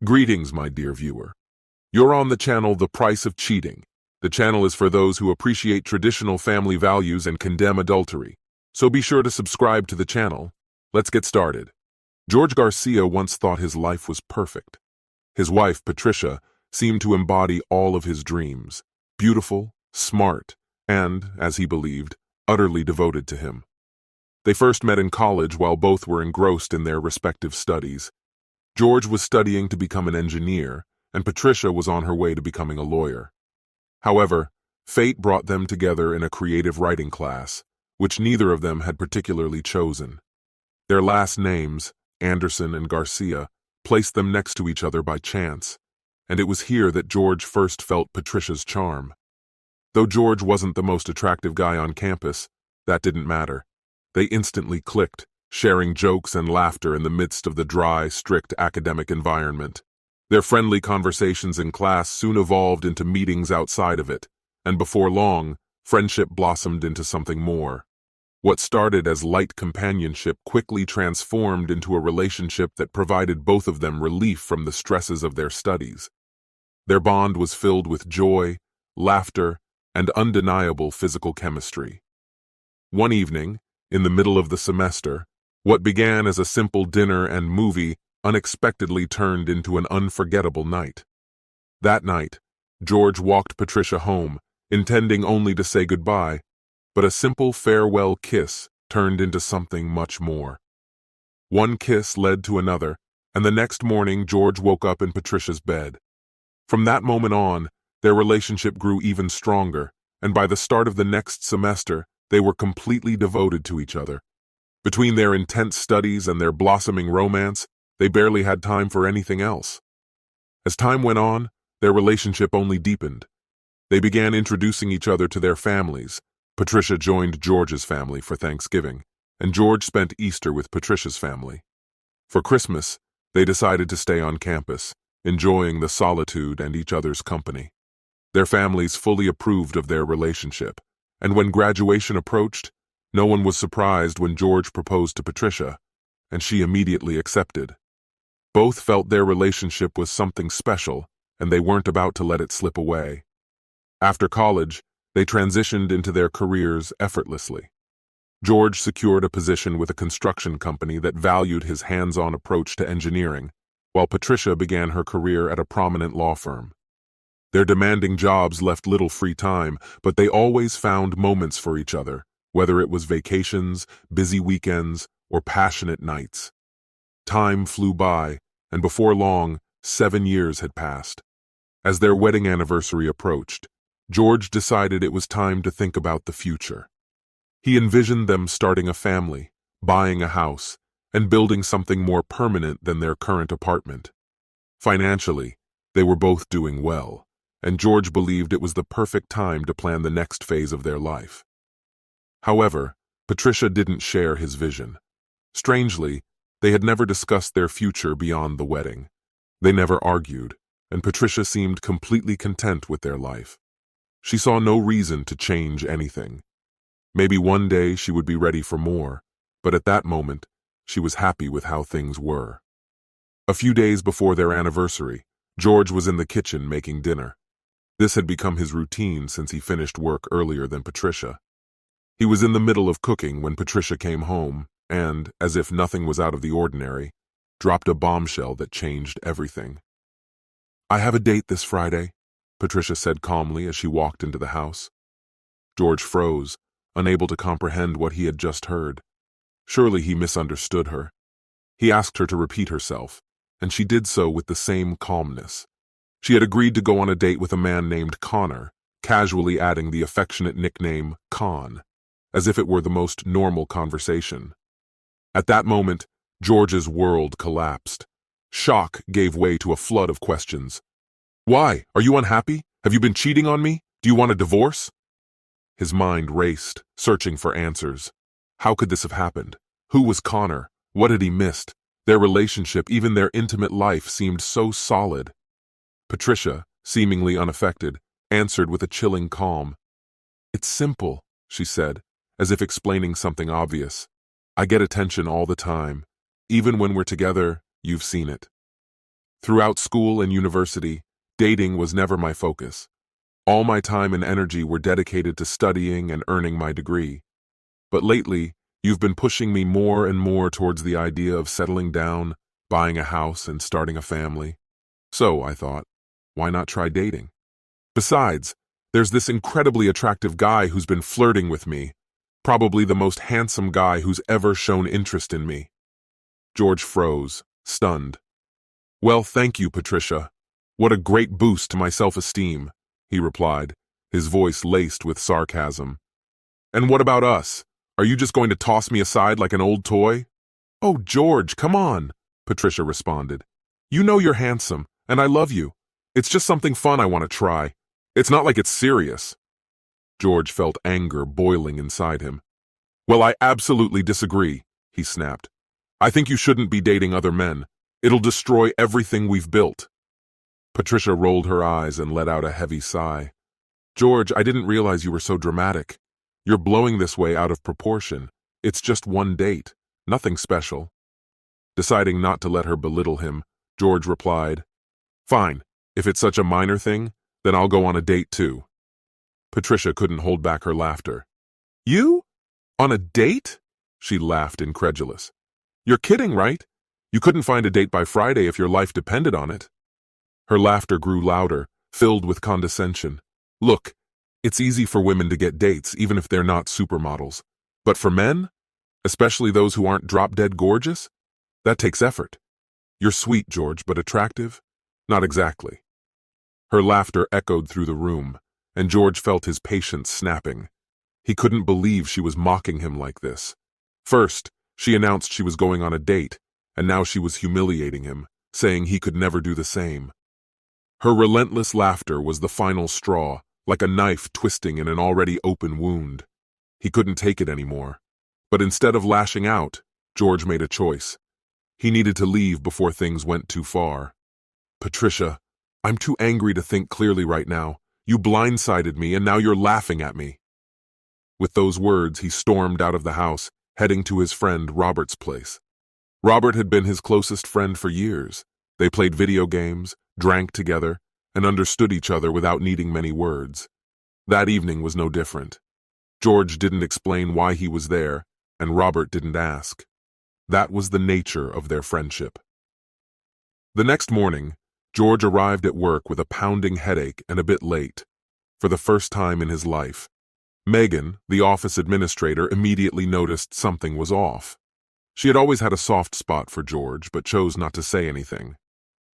Greetings, my dear viewer. You're on the channel The Price of Cheating. The channel is for those who appreciate traditional family values and condemn adultery. So be sure to subscribe to the channel. Let's get started. George Garcia once thought his life was perfect. His wife, Patricia, seemed to embody all of his dreams. Beautiful, smart, and, as he believed, utterly devoted to him. They first met in college while both were engrossed in their respective studies. George was studying to become an engineer, and Patricia was on her way to becoming a lawyer. However, fate brought them together in a creative writing class, which neither of them had particularly chosen. Their last names, Anderson and Garcia, placed them next to each other by chance, and it was here that George first felt Patricia's charm. Though George wasn't the most attractive guy on campus, that didn't matter. They instantly clicked, sharing jokes and laughter in the midst of the dry, strict academic environment. Their friendly conversations in class soon evolved into meetings outside of it, and before long, friendship blossomed into something more. What started as light companionship quickly transformed into a relationship that provided both of them relief from the stresses of their studies. Their bond was filled with joy, laughter, and undeniable physical chemistry. One evening, in the middle of the semester, what began as a simple dinner and movie unexpectedly turned into an unforgettable night. That night, George walked Patricia home, intending only to say goodbye, but a simple farewell kiss turned into something much more. One kiss led to another, and the next morning George woke up in Patricia's bed. From that moment on, their relationship grew even stronger, and by the start of the next semester, they were completely devoted to each other. Between their intense studies and their blossoming romance, they barely had time for anything else. As time went on, their relationship only deepened. They began introducing each other to their families. Patricia joined George's family for Thanksgiving, and George spent Easter with Patricia's family. For Christmas, they decided to stay on campus, enjoying the solitude and each other's company. Their families fully approved of their relationship, and when graduation approached, no one was surprised when George proposed to Patricia, and she immediately accepted. Both felt their relationship was something special, and they weren't about to let it slip away. After college, they transitioned into their careers effortlessly. George secured a position with a construction company that valued his hands-on approach to engineering, while Patricia began her career at a prominent law firm. Their demanding jobs left little free time, but they always found moments for each other, whether it was vacations, busy weekends, or passionate nights. Time flew by, and before long, 7 years had passed. As their wedding anniversary approached, George decided it was time to think about the future. He envisioned them starting a family, buying a house, and building something more permanent than their current apartment. Financially, they were both doing well, and George believed it was the perfect time to plan the next phase of their life. However, Patricia didn't share his vision. Strangely, they had never discussed their future beyond the wedding. They never argued, and Patricia seemed completely content with their life. She saw no reason to change anything. Maybe one day she would be ready for more, but at that moment, she was happy with how things were. A few days before their anniversary, George was in the kitchen making dinner. This had become his routine since he finished work earlier than Patricia. He was in the middle of cooking when Patricia came home and, as if nothing was out of the ordinary, dropped a bombshell that changed everything. "I have a date this Friday," Patricia said calmly as she walked into the house. George froze, unable to comprehend what he had just heard. Surely he misunderstood her. He asked her to repeat herself, and she did so with the same calmness. She had agreed to go on a date with a man named Connor, casually adding the affectionate nickname Con, as if it were the most normal conversation. At that moment, George's world collapsed. Shock gave way to a flood of questions. "Why? Are you unhappy? Have you been cheating on me? Do you want a divorce?" His mind raced, searching for answers. How could this have happened? Who was Connor? What had he missed? Their relationship, even their intimate life, seemed so solid. Patricia, seemingly unaffected, answered with a chilling calm. "It's simple," she said, as if explaining something obvious. "I get attention all the time. Even when we're together, you've seen it." Throughout school and university, dating was never my focus. All my time and energy were dedicated to studying and earning my degree. But lately, you've been pushing me more and more towards the idea of settling down, buying a house, and starting a family. So, I thought, why not try dating? Besides, there's this incredibly attractive guy who's been flirting with me, probably the most handsome guy who's ever shown interest in me. George froze, stunned. Well, thank you, Patricia. What a great boost to my self-esteem, he replied, his voice laced with sarcasm. And what about us? Are you just going to toss me aside like an old toy? Oh, George, come on, Patricia responded. You know you're handsome, and I love you. It's just something fun I want to try. It's not like it's serious. George felt anger boiling inside him. Well, I absolutely disagree, he snapped. I think you shouldn't be dating other men. It'll destroy everything we've built. Patricia rolled her eyes and let out a heavy sigh. George, I didn't realize you were so dramatic. You're blowing this way out of proportion. It's just one date, nothing special. Deciding not to let her belittle him, George replied, Fine, if it's such a minor thing, then I'll go on a date too. Patricia couldn't hold back her laughter. You? On a date? She laughed, incredulous. You're kidding, right? You couldn't find a date by Friday if your life depended on it. Her laughter grew louder, filled with condescension. Look, it's easy for women to get dates, even if they're not supermodels. But for men, especially those who aren't drop-dead gorgeous, that takes effort. You're sweet, George, but attractive? Not exactly. Her laughter echoed through the room, and George felt his patience snapping. He couldn't believe she was mocking him like this. First, she announced she was going on a date, and now she was humiliating him, saying he could never do the same. Her relentless laughter was the final straw, like a knife twisting in an already open wound. He couldn't take it anymore. But instead of lashing out, George made a choice. He needed to leave before things went too far. Patricia, I'm too angry to think clearly right now. You blindsided me, and now you're laughing at me. With those words, he stormed out of the house, heading to his friend Robert's place. Robert had been his closest friend for years. They played video games, drank together, and understood each other without needing many words. That evening was no different. George didn't explain why he was there, and Robert didn't ask. That was the nature of their friendship. The next morning, George arrived at work with a pounding headache and a bit late. For the first time in his life, Megan, the office administrator, immediately noticed something was off. She had always had a soft spot for George, but chose not to say anything.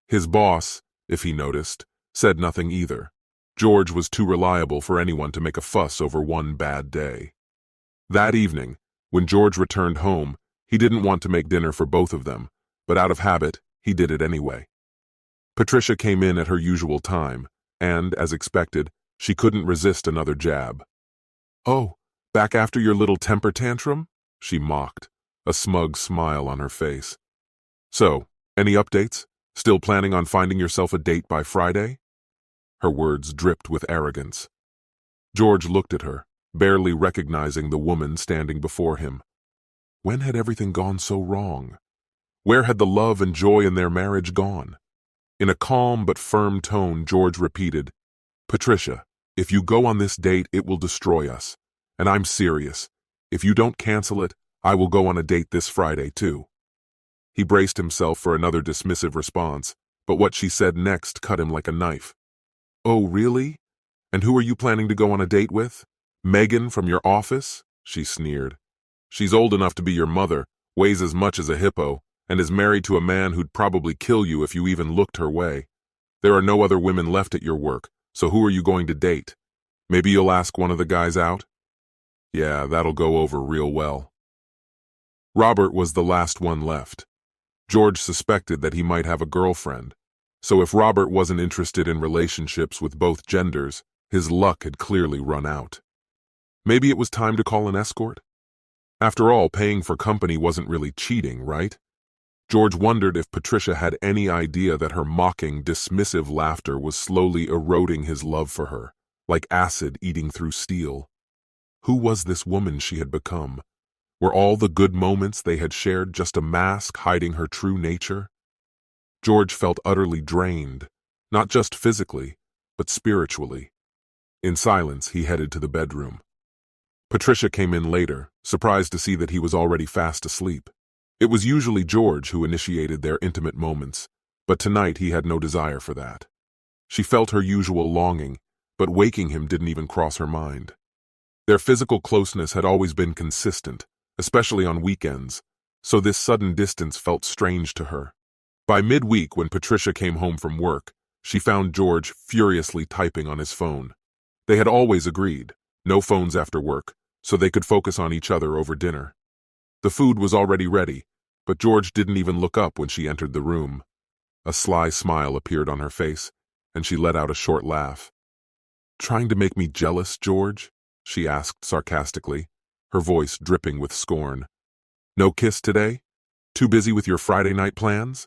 His boss, if he noticed, said nothing either. George was too reliable for anyone to make a fuss over one bad day. That evening, when George returned home, he didn't want to make dinner for both of them, but out of habit, he did it anyway. Patricia came in at her usual time, and, as expected, she couldn't resist another jab. Oh, back after your little temper tantrum? She mocked, a smug smile on her face. So, any updates? Still planning on finding yourself a date by Friday? Her words dripped with arrogance. George looked at her, barely recognizing the woman standing before him. When had everything gone so wrong? Where had the love and joy in their marriage gone? In a calm but firm tone, George repeated, Patricia, if you go on this date, it will destroy us. And I'm serious. If you don't cancel it, I will go on a date this Friday, too. He braced himself for another dismissive response, but what she said next cut him like a knife. Oh, really? And who are you planning to go on a date with? Megan from your office? She sneered. She's old enough to be your mother, weighs as much as a hippo, and is married to a man who'd probably kill you if you even looked her way. There are no other women left at your work, so who are you going to date? Maybe you'll ask one of the guys out? Yeah, that'll go over real well. Robert was the last one left. George suspected that he might have a girlfriend, so if Robert wasn't interested in relationships with both genders, his luck had clearly run out. Maybe it was time to call an escort? After all, paying for company wasn't really cheating, right? George wondered if Patricia had any idea that her mocking, dismissive laughter was slowly eroding his love for her, like acid eating through steel. Who was this woman she had become? Were all the good moments they had shared just a mask hiding her true nature? George felt utterly drained, not just physically, but spiritually. In silence, he headed to the bedroom. Patricia came in later, surprised to see that he was already fast asleep. It was usually George who initiated their intimate moments, but tonight he had no desire for that. She felt her usual longing, but waking him didn't even cross her mind. Their physical closeness had always been consistent, especially on weekends, so this sudden distance felt strange to her. By midweek, when Patricia came home from work, she found George furiously typing on his phone. They had always agreed, no phones after work, so they could focus on each other over dinner. The food was already ready, but George didn't even look up when she entered the room. A sly smile appeared on her face, and she let out a short laugh. "Trying to make me jealous, George?" she asked sarcastically, her voice dripping with scorn. "No kiss today? Too busy with your Friday night plans?"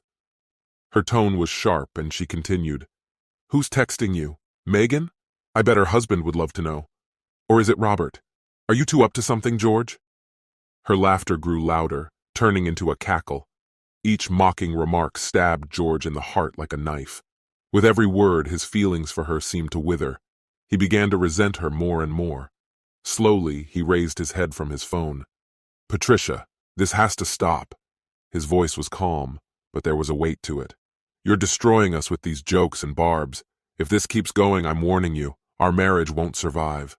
Her tone was sharp, and she continued, "Who's texting you? Megan? I bet her husband would love to know. Or is it Robert? Are you two up to something, George?" Her laughter grew louder, turning into a cackle. Each mocking remark stabbed George in the heart like a knife. With every word, his feelings for her seemed to wither. He began to resent her more and more. Slowly, he raised his head from his phone. "Patricia, this has to stop." His voice was calm, but there was a weight to it. "You're destroying us with these jokes and barbs. If this keeps going, I'm warning you, our marriage won't survive."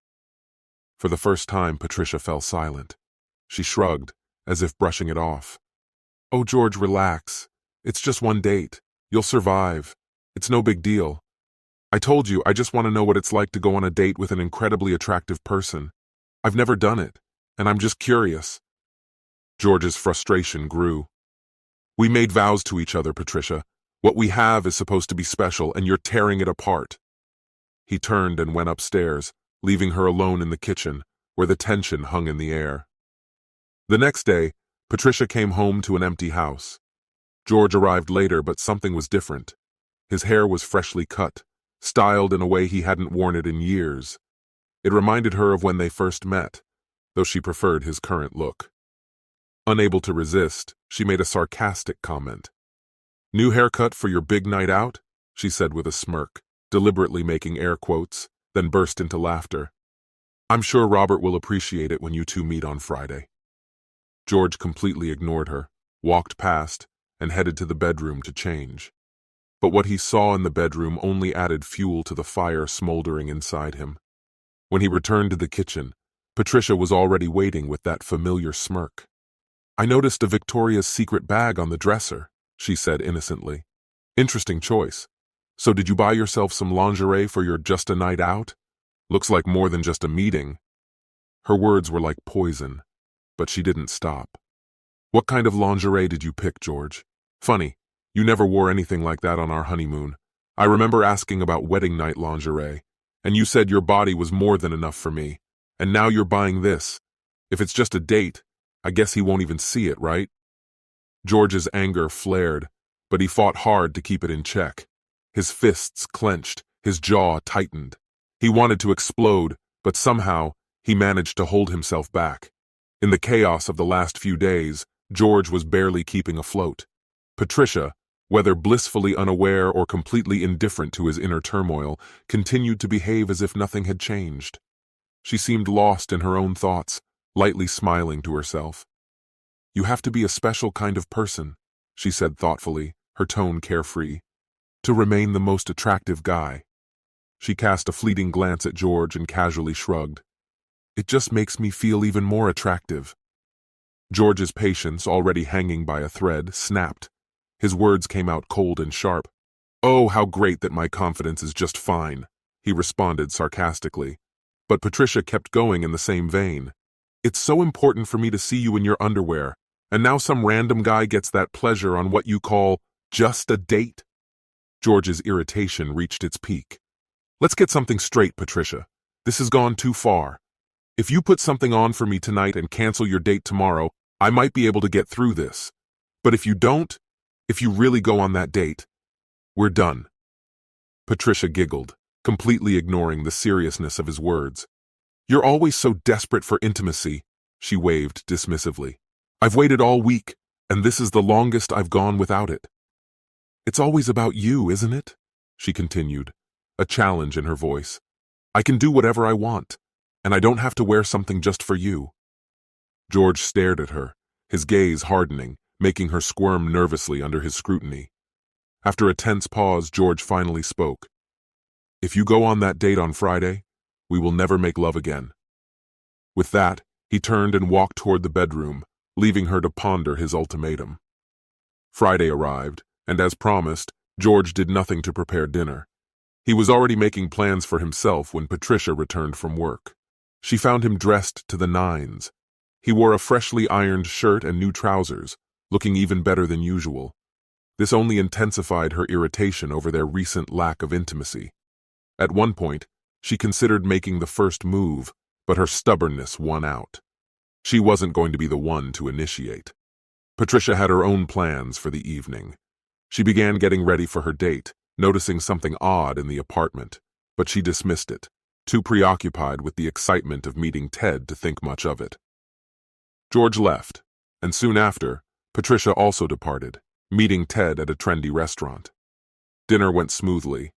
For the first time, Patricia fell silent. She shrugged, as if brushing it off. "Oh, George, relax. It's just one date. You'll survive. It's no big deal. I told you, I just want to know what it's like to go on a date with an incredibly attractive person. I've never done it, and I'm just curious." George's frustration grew. "We made vows to each other, Patricia. What we have is supposed to be special, and you're tearing it apart." He turned and went upstairs, leaving her alone in the kitchen, where the tension hung in the air. The next day, Patricia came home to an empty house. George arrived later, but something was different. His hair was freshly cut, styled in a way he hadn't worn it in years. It reminded her of when they first met, though she preferred his current look. Unable to resist, she made a sarcastic comment. "New haircut for your big night out?" she said with a smirk, deliberately making air quotes, then burst into laughter. "I'm sure Robert will appreciate it when you two meet on Friday." George completely ignored her, walked past, and headed to the bedroom to change. But what he saw in the bedroom only added fuel to the fire smoldering inside him. When he returned to the kitchen, Patricia was already waiting with that familiar smirk. "I noticed a Victoria's Secret bag on the dresser," she said innocently. "Interesting choice. So did you buy yourself some lingerie for your just a night out? Looks like more than just a meeting." Her words were like poison, but she didn't stop. "What kind of lingerie did you pick, George? Funny, you never wore anything like that on our honeymoon. I remember asking about wedding night lingerie, and you said your body was more than enough for me, and now you're buying this. If it's just a date, I guess he won't even see it, right?" George's anger flared, but he fought hard to keep it in check. His fists clenched, his jaw tightened. He wanted to explode, but somehow he managed to hold himself back. In the chaos of the last few days, George was barely keeping afloat. Patricia, whether blissfully unaware or completely indifferent to his inner turmoil, continued to behave as if nothing had changed. She seemed lost in her own thoughts, lightly smiling to herself. "You have to be a special kind of person," she said thoughtfully, her tone carefree, "to remain the most attractive guy." She cast a fleeting glance at George and casually shrugged. "It just makes me feel even more attractive." George's patience, already hanging by a thread, snapped. His words came out cold and sharp. "Oh, how great that my confidence is just fine," he responded sarcastically. But Patricia kept going in the same vein. "It's so important for me to see you in your underwear, and now some random guy gets that pleasure on what you call just a date?" George's irritation reached its peak. "Let's get something straight, Patricia. This has gone too far. If you put something on for me tonight and cancel your date tomorrow, I might be able to get through this. But if you don't, if you really go on that date, we're done." Patricia giggled, completely ignoring the seriousness of his words. "You're always so desperate for intimacy," she waved dismissively. "I've waited all week, and this is the longest I've gone without it." It's always about you, isn't it? She continued, a challenge in her voice. I can do whatever I want, and I don't have to wear something just for you. George stared at her, his gaze hardening, making her squirm nervously under his scrutiny. After a tense pause, George finally spoke. If you go on that date on Friday, we will never make love again. With that, he turned and walked toward the bedroom, leaving her to ponder his ultimatum. Friday arrived, and as promised, George did nothing to prepare dinner. He was already making plans for himself when Patricia returned from work. She found him dressed to the nines. He wore a freshly ironed shirt and new trousers, looking even better than usual. This only intensified her irritation over their recent lack of intimacy. At one point, she considered making the first move, but her stubbornness won out. She wasn't going to be the one to initiate. Patricia had her own plans for the evening. She began getting ready for her date, noticing something odd in the apartment, but she dismissed it, too preoccupied with the excitement of meeting Ted to think much of it. George left, and soon after, Patricia also departed, meeting Ted at a trendy restaurant. Dinner went smoothly.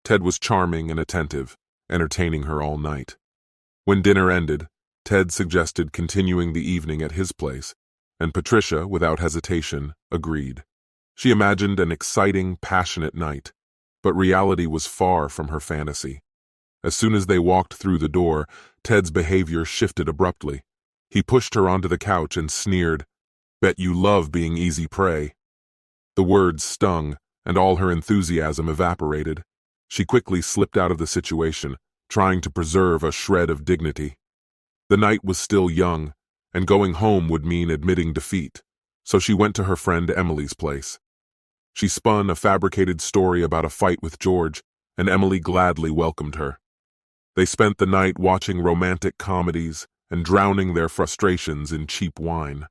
Ted was charming and attentive, entertaining her all night. When dinner ended, Ted suggested continuing the evening at his place, and Patricia, without hesitation, agreed. She imagined an exciting, passionate night, but reality was far from her fantasy. As soon as they walked through the door, Ted's behavior shifted abruptly. He pushed her onto the couch and sneered, "Bet you love being easy prey." The words stung, and all her enthusiasm evaporated. She quickly slipped out of the situation, trying to preserve a shred of dignity. The night was still young, and going home would mean admitting defeat, so she went to her friend Emily's place. She spun a fabricated story about a fight with George, and Emily gladly welcomed her. They spent the night watching romantic comedies and drowning their frustrations in cheap wine.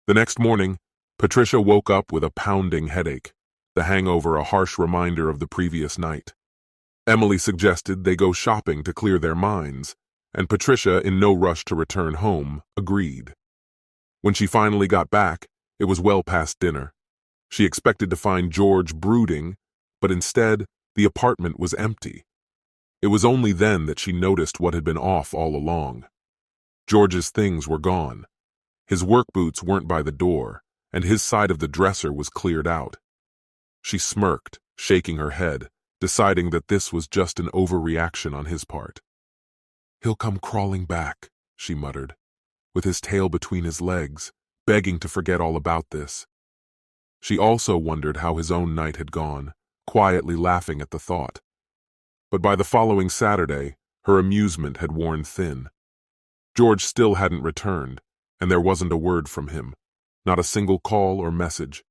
The next morning, Patricia woke up with a pounding headache, the hangover a harsh reminder of the previous night. Emily suggested they go shopping to clear their minds, and Patricia, in no rush to return home, agreed. When she finally got back, it was well past dinner. She expected to find George brooding, but instead, the apartment was empty. It was only then that she noticed what had been off all along. George's things were gone. His work boots weren't by the door, and his side of the dresser was cleared out. She smirked, shaking her head, deciding that this was just an overreaction on his part. "He'll come crawling back," she muttered, with his tail between his legs, begging to forget all about this. She also wondered how his own night had gone, quietly laughing at the thought. But by the following Saturday, her amusement had worn thin. George still hadn't returned, and there wasn't a word from him, not a single call or message.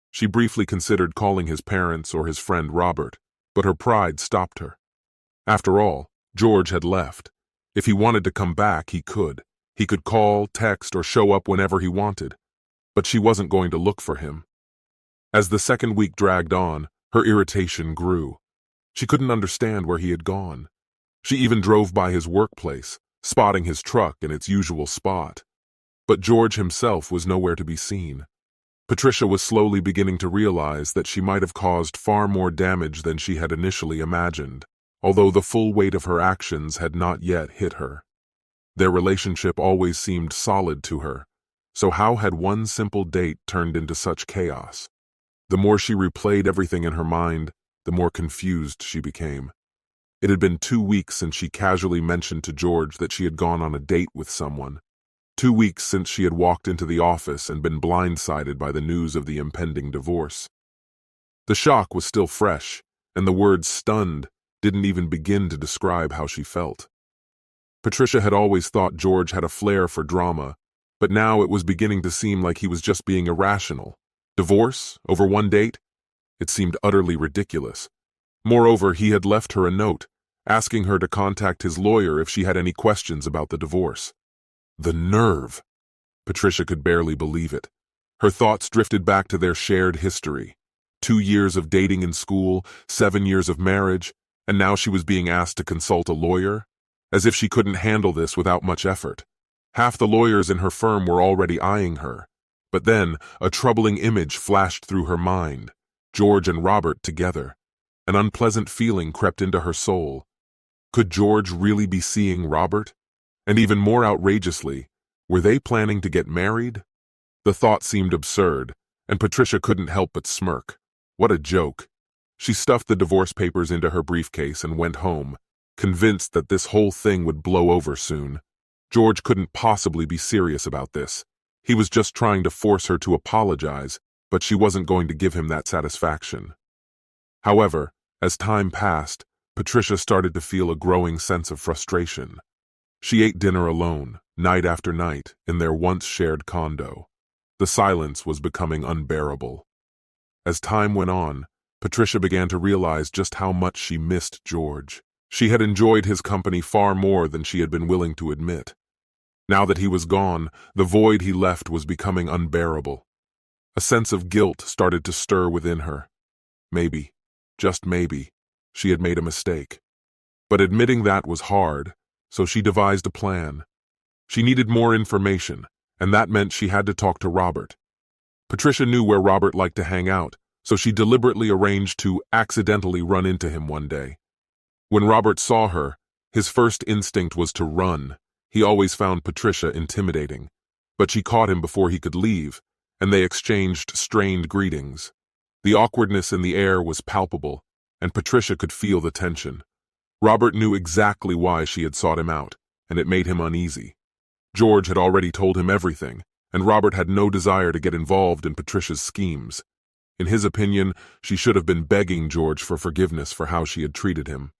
She briefly considered calling his parents or his friend Robert, but her pride stopped her. After all, George had left. If he wanted to come back, he could. He could call, text, or show up whenever he wanted. But she wasn't going to look for him. As the second week dragged on, her irritation grew. She couldn't understand where he had gone. She even drove by his workplace, spotting his truck in its usual spot. But George himself was nowhere to be seen. Patricia was slowly beginning to realize that she might have caused far more damage than she had initially imagined, although the full weight of her actions had not yet hit her. Their relationship always seemed solid to her, so how had one simple date turned into such chaos? The more she replayed everything in her mind, the more confused she became. It had been 2 weeks since she casually mentioned to George that she had gone on a date with someone. 2 weeks since she had walked into the office and been blindsided by the news of the impending divorce. The shock was still fresh, and the word stunned didn't even begin to describe how she felt. Patricia had always thought George had a flair for drama, but now it was beginning to seem like he was just being irrational. Divorce over one date? It seemed utterly ridiculous. Moreover, he had left her a note, asking her to contact his lawyer if she had any questions about the divorce. The nerve! Patricia could barely believe it. Her thoughts drifted back to their shared history. 2 years of dating in school, 7 years of marriage, and now she was being asked to consult a lawyer? As if she couldn't handle this without much effort. Half the lawyers in her firm were already eyeing her. But then, a troubling image flashed through her mind. George and Robert together. An unpleasant feeling crept into her soul. Could George really be seeing Robert? And even more outrageously, were they planning to get married? The thought seemed absurd, and Patricia couldn't help but smirk. What a joke. She stuffed the divorce papers into her briefcase and went home, convinced that this whole thing would blow over soon. George couldn't possibly be serious about this. He was just trying to force her to apologize, but she wasn't going to give him that satisfaction. However, as time passed, Patricia started to feel a growing sense of frustration. She ate dinner alone, night after night, in their once shared condo. The silence was becoming unbearable. As time went on, Patricia began to realize just how much she missed George. She had enjoyed his company far more than she had been willing to admit. Now that he was gone, the void he left was becoming unbearable. A sense of guilt started to stir within her. Maybe, just maybe, she had made a mistake. But admitting that was hard, so she devised a plan. She needed more information, and that meant she had to talk to Robert. Patricia knew where Robert liked to hang out, so she deliberately arranged to accidentally run into him one day. When Robert saw her, his first instinct was to run. He always found Patricia intimidating. But she caught him before he could leave, and they exchanged strained greetings. The awkwardness in the air was palpable, and Patricia could feel the tension. Robert knew exactly why she had sought him out, and it made him uneasy. George had already told him everything, and Robert had no desire to get involved in Patricia's schemes. In his opinion, she should have been begging George for forgiveness for how she had treated him.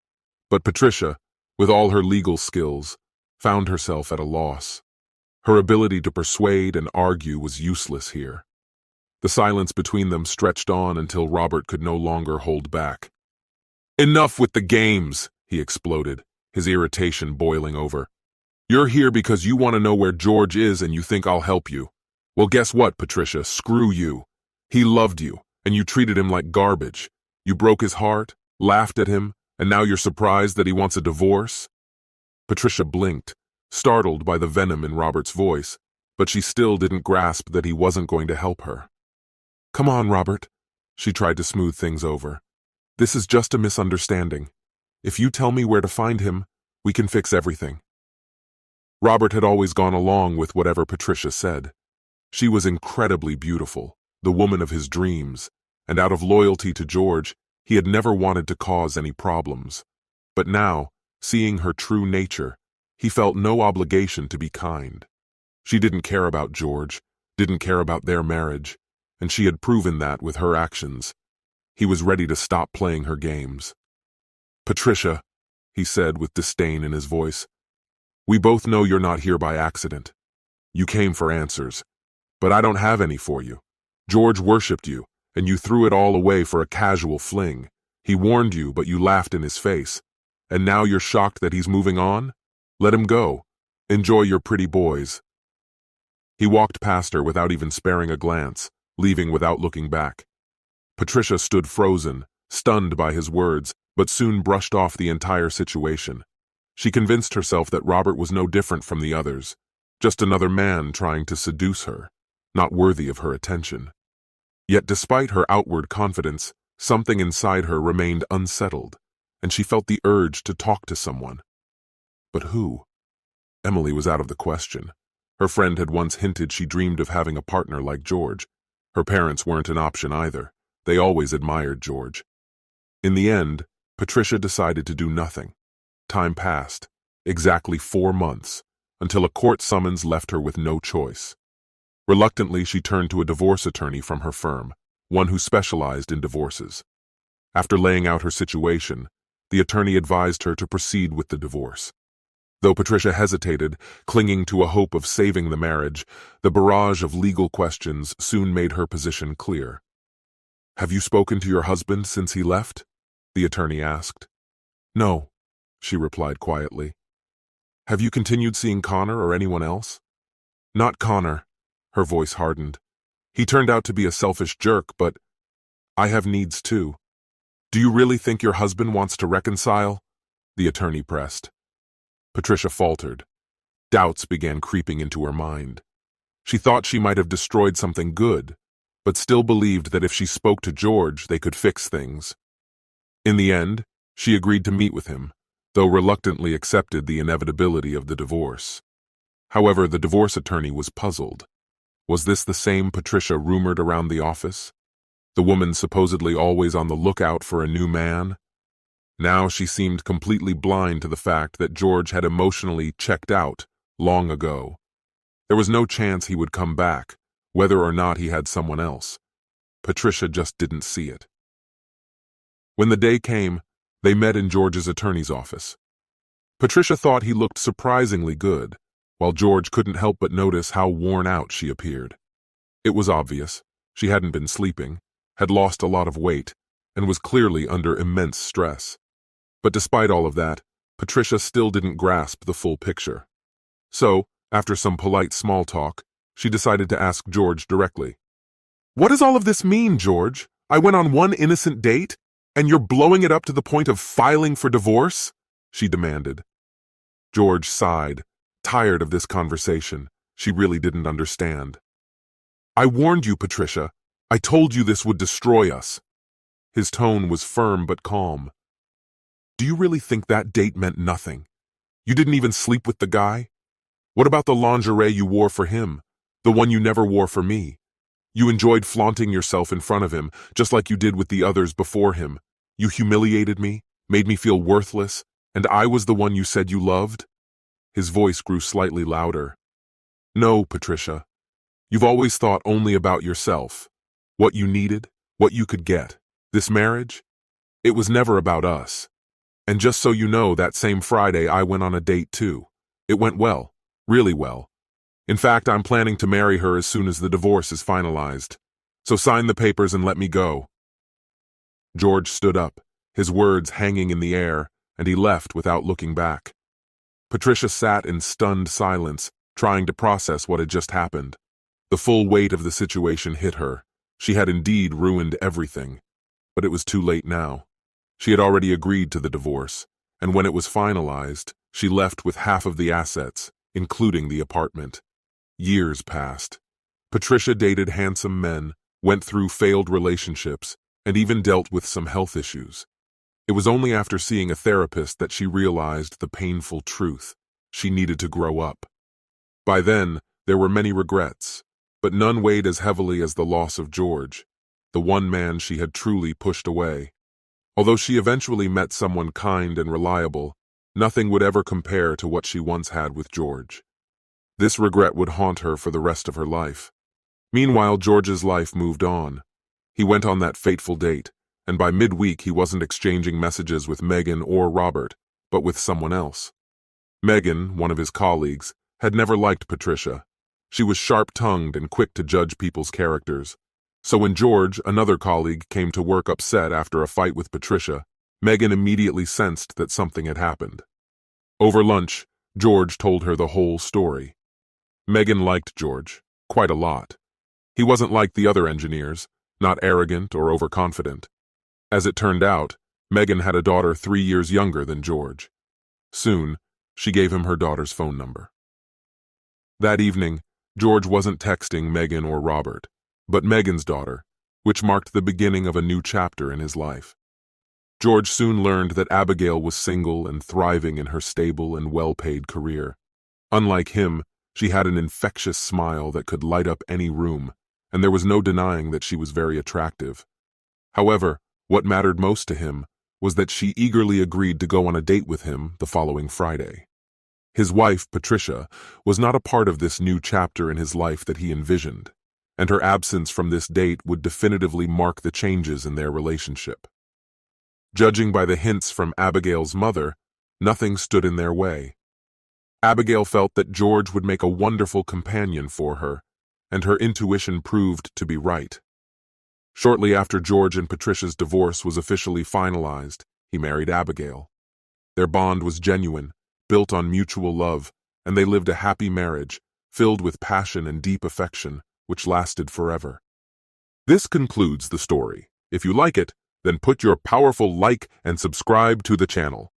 But Patricia, with all her legal skills, found herself at a loss. Her ability to persuade and argue was useless here. The silence between them stretched on until Robert could no longer hold back. "Enough with the games," he exploded, his irritation boiling over. "You're here because you want to know where George is and you think I'll help you. Well, guess what, Patricia? Screw you. He loved you, and you treated him like garbage. You broke his heart, laughed at him, and now you're surprised that he wants a divorce?" Patricia blinked, startled by the venom in Robert's voice, but she still didn't grasp that he wasn't going to help her. "Come on, Robert," she tried to smooth things over. "This is just a misunderstanding. If you tell me where to find him, we can fix everything." Robert had always gone along with whatever Patricia said. She was incredibly beautiful, the woman of his dreams, and out of loyalty to George, he had never wanted to cause any problems. But now, seeing her true nature, he felt no obligation to be kind. She didn't care about George, didn't care about their marriage, and she had proven that with her actions. He was ready to stop playing her games. "Patricia," he said with disdain in his voice, "we both know you're not here by accident. You came for answers, but I don't have any for you. George worshipped you, and you threw it all away for a casual fling. He warned you, but you laughed in his face. And now you're shocked that he's moving on? Let him go. Enjoy your pretty boys." He walked past her without even sparing a glance, leaving without looking back. Patricia stood frozen, stunned by his words, but soon brushed off the entire situation. She convinced herself that Robert was no different from the others, just another man trying to seduce her, not worthy of her attention. Yet despite her outward confidence, something inside her remained unsettled, and she felt the urge to talk to someone. But who? Emily was out of the question. Her friend had once hinted she dreamed of having a partner like George. Her parents weren't an option either. They always admired George. In the end, Patricia decided to do nothing. Time passed, exactly 4 months, until a court summons left her with no choice. Reluctantly, she turned to a divorce attorney from her firm, one who specialized in divorces. After laying out her situation, the attorney advised her to proceed with the divorce. Though Patricia hesitated, clinging to a hope of saving the marriage, the barrage of legal questions soon made her position clear. "Have you spoken to your husband since he left?" the attorney asked. "No," she replied quietly. "Have you continued seeing Connor or anyone else?" "Not Connor." Her voice hardened. "He turned out to be a selfish jerk, but I have needs too." "Do you really think your husband wants to reconcile?" the attorney pressed. Patricia faltered. Doubts began creeping into her mind. She thought she might have destroyed something good, but still believed that if she spoke to George, they could fix things. In the end, she agreed to meet with him, though reluctantly accepted the inevitability of the divorce. However, the divorce attorney was puzzled. Was this the same Patricia rumored around the office? The woman supposedly always on the lookout for a new man? Now she seemed completely blind to the fact that George had emotionally checked out long ago. There was no chance he would come back, whether or not he had someone else. Patricia just didn't see it. When the day came, they met in George's attorney's office. Patricia thought he looked surprisingly good, while George couldn't help but notice how worn out she appeared. It was obvious. She hadn't been sleeping, had lost a lot of weight, and was clearly under immense stress. But despite all of that, Patricia still didn't grasp the full picture. So, after some polite small talk, she decided to ask George directly. "What does all of this mean, George? I went on one innocent date, and you're blowing it up to the point of filing for divorce?" she demanded. George sighed, tired of this conversation. She really didn't understand. "I warned you, Patricia. I told you this would destroy us." His tone was firm but calm. "Do you really think that date meant nothing? You didn't even sleep with the guy? What about the lingerie you wore for him, the one you never wore for me? You enjoyed flaunting yourself in front of him, just like you did with the others before him. You humiliated me, made me feel worthless, and I was the one you said you loved?" His voice grew slightly louder. "No, Patricia. You've always thought only about yourself. What you needed, what you could get. This marriage? It was never about us. And just so you know, that same Friday I went on a date too. It went well, really well. In fact, I'm planning to marry her as soon as the divorce is finalized. So sign the papers and let me go." George stood up, his words hanging in the air, and he left without looking back. Patricia sat in stunned silence, trying to process what had just happened. The full weight of the situation hit her. She had indeed ruined everything. But it was too late now. She had already agreed to the divorce, and when it was finalized, she left with half of the assets, including the apartment. Years passed. Patricia dated handsome men, went through failed relationships, and even dealt with some health issues. It was only after seeing a therapist that she realized the painful truth. She needed to grow up. By then, there were many regrets, but none weighed as heavily as the loss of George, the one man she had truly pushed away. Although she eventually met someone kind and reliable, nothing would ever compare to what she once had with George. This regret would haunt her for the rest of her life. Meanwhile, George's life moved on. He went on that fateful date, and by midweek he wasn't exchanging messages with Megan or Robert, but with someone else. Megan, one of his colleagues, had never liked Patricia. She was sharp-tongued and quick to judge people's characters. So when George, another colleague, came to work upset after a fight with Patricia, Megan immediately sensed that something had happened. Over lunch, George told her the whole story. Megan liked George, quite a lot. He wasn't like the other engineers, not arrogant or overconfident. As it turned out, Megan had a daughter 3 years younger than George. Soon, she gave him her daughter's phone number. That evening, George wasn't texting Megan or Robert, but Megan's daughter, which marked the beginning of a new chapter in his life. George soon learned that Abigail was single and thriving in her stable and well-paid career. Unlike him, she had an infectious smile that could light up any room, and there was no denying that she was very attractive. However, what mattered most to him was that she eagerly agreed to go on a date with him the following Friday. His wife, Patricia, was not a part of this new chapter in his life that he envisioned, and her absence from this date would definitively mark the changes in their relationship. Judging by the hints from Abigail's mother, nothing stood in their way. Abigail felt that George would make a wonderful companion for her, and her intuition proved to be right. Shortly after George and Patricia's divorce was officially finalized, he married Abigail. Their bond was genuine, built on mutual love, and they lived a happy marriage, filled with passion and deep affection, which lasted forever. This concludes the story. If you like it, then put your powerful like and subscribe to the channel.